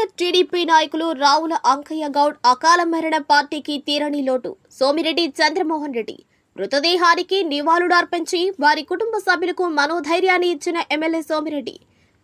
Senior TDP నాయకులు రావుల అంకయ్య గౌడ్ అకాల మరణ పార్టీకి తీరని లోటు. సోమిరెడ్డి చంద్రమోహన్ రెడ్డి మృతదేహానికి నివాళులర్పించి వారి కుటుంబ సభ్యులకు మనోధైర్యాన్ని ఇచ్చిన ఎమ్మెల్యే సోమిరెడ్డి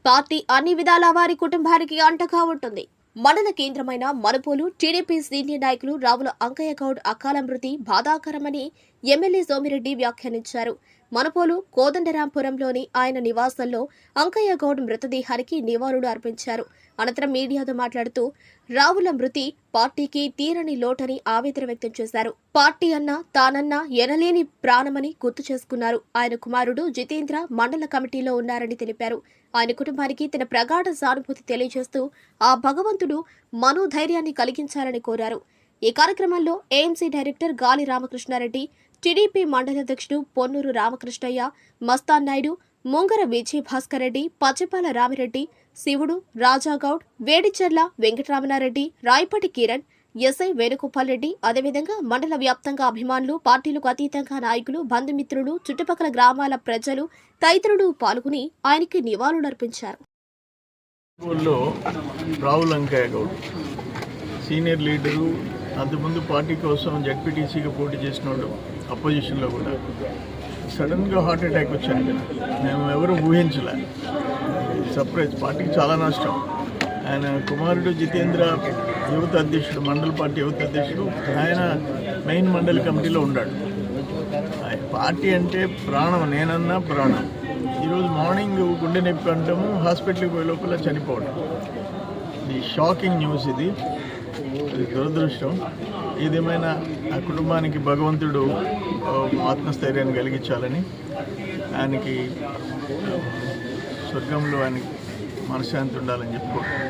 పార్టీ అన్ని విధాలా వారి కుటుంబానికి అండగా ఉంటుంది. మండల కేంద్రమైన మనుపోలు టీడీపీ సీనియర్ నాయకులు రావుల అంకయ్య గౌడ్ అకాల మృతి బాధాకరమని ఎమ్మెల్యే సోమిరెడ్డి వ్యాఖ్యానించారు. మనుపోలు కోదండరాంపురంలోని ఆయన నివాసంలో అంకయ్య గౌడ్ మృతదేహానికి నివాళులు అర్పించారు. అనంతరం మీడియాతో మాట్లాడుతూ రావుల మృతి పార్టీకి తీరని లోటని ఆవేదన వ్యక్తం చేశారు. పార్టీ అన్నా తానన్నా ఎనలేని ప్రాణమని గుర్తు చేసుకున్నారు. ఆయన కుమారుడు జితేంద్ర మండల కమిటీలో ఉన్నారని తెలిపారు. ఆయన కుటుంబానికి తన ప్రగాఢ సానుభూతి తెలియజేస్తూ ఆ భగవంతుడు మనోధైర్యాన్ని కలిగించాలని కోరారు. ఈ కార్యక్రమంలో ఏఎంసీ డైరెక్టర్ గాలి రామకృష్ణారెడ్డి, టీడీపీ మండలాధ్యక్షుడు పొన్నూరు రామకృష్ణయ్య, మస్తాన్ నాయుడు, ముంగర విజయ్ భాస్కర్ రెడ్డి, పచ్చపాల రామిరెడ్డి, శివుడు, రాజాగౌడ్, వేడిచెర్ల వెంకటరామనారెడ్డి, రాయపాటి కిరణ్, ఎస్ఐ వేణుగోపాల్ రెడ్డి, అదేవిధంగా మండల వ్యాప్తంగా అభిమానులు, పార్టీలకు అతీతంగా నాయకులు, బంధుమిత్రులు, చుట్టుపక్కల గ్రామాల ప్రజలు తదితరులు పాల్గొని ఆయనకి నివాళులర్పించారు. రావుల అంకయ్య గౌడ్ సీనియర్ లీడరు, అంతకుముందు పార్టీ కోసం జడ్పీటీసీగా పోటీ చేసినోడు, అపోజిషన్లో కూడా సడన్గా హార్ట్ అటాక్ వచ్చాను కదా, మేము ఎవరు ఊహించలే. సర్ప్రైజ్, పార్టీకి చాలా నష్టం. ఆయన కుమారుడు జితేంద్ర యువత అధ్యక్షుడు, మండల పార్టీ యువత అధ్యక్షుడు, ఆయన మెయిన్ మండలి కమిటీలో ఉన్నాడు. పార్టీ అంటే ప్రాణం, నేనన్నా ప్రాణం. ఈరోజు మార్నింగ్ గుండె నొప్పి అంటాము, హాస్పిటల్కి పోయే లోపల చనిపోవడం. ఇది షాకింగ్ న్యూస్, ఇది దురదృష్టం. ఏదేమైనా ఆ కుటుంబానికి భగవంతుడు ఆత్మస్థైర్యాన్ని కలిగించాలని, ఆయనకి స్వర్గంలో ఆయనకి మనశ్శాంతి ఉండాలని చెప్పుకోవడం.